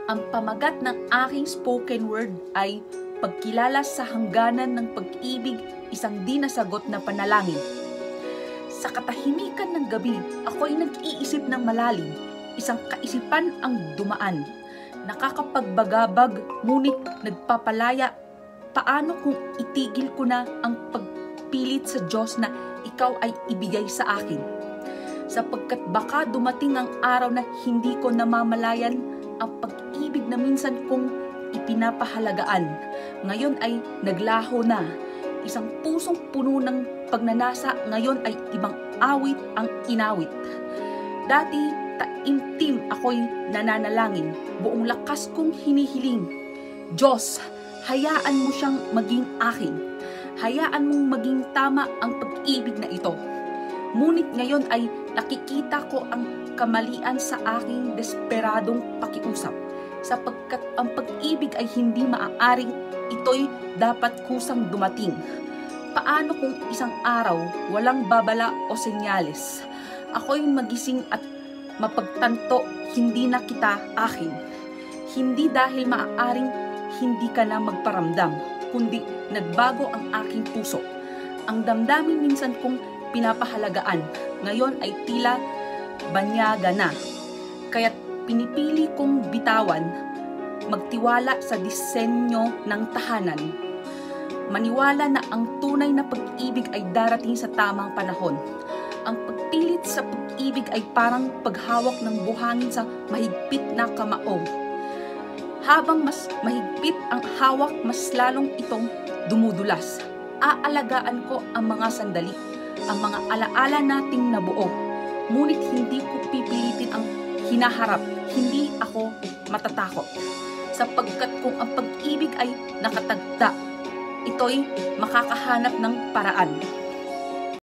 Ang pamagat ng aking spoken word ay pagkilala sa hangganan ng pag-ibig, isang di nasagot na panalangin. Sa katahimikan ng gabi, ako'y nag-iisip ng malalim, isang kaisipan ang dumaan. Nakakapagbagabag, ngunit nagpapalaya. Paano kung itigil ko na ang pagpilit sa Diyos na ikaw ay ibigay sa akin? Sapagkat baka dumating ang araw na hindi ko namamalayan ang pag-ibig na minsan kong ipinapahalagaan. Ngayon ay naglaho na. Isang pusong puno ng pagnanasa, ngayon ay ibang awit ang inawit. Dati, taimtim ako'y nananalangin, buong lakas kong hinihiling. Diyos, hayaan mo siyang maging akin. Hayaan mong maging tama ang pag-ibig na ito. Ngunit ngayon ay nakikita ko ang kamalian sa aking desperadong pakiusap. Sapagkat ang pag-ibig ay hindi maaaring ito'y dapat kusang dumating. Paano kung isang araw walang babala o senyales? Ako'y magising at mapagtanto hindi na kita akin. Hindi dahil maaaring hindi ka na magparamdam, kundi nagbago ang aking puso. Ang damdamin minsan kong pinapahalagaan, ngayon ay tila banyaga na. Kaya't pinipili kong bitawan, magtiwala sa disenyo ng tahanan. Maniwala na ang tunay na pag-ibig ay darating sa tamang panahon. Ang pagpilit sa pag-ibig ay parang paghawak ng buhangin sa mahigpit na kamao. Habang mas mahigpit ang hawak, mas lalong itong dumudulas. Aalagaan ko ang mga sandali, ang mga alaala nating nabuo. Ngunit hindi ko pipilitin ang hinaharap, hindi ako matatakot. Sapagkat kung ang pag-ibig ay nakatagda, ito'y makakahanap ng paraan.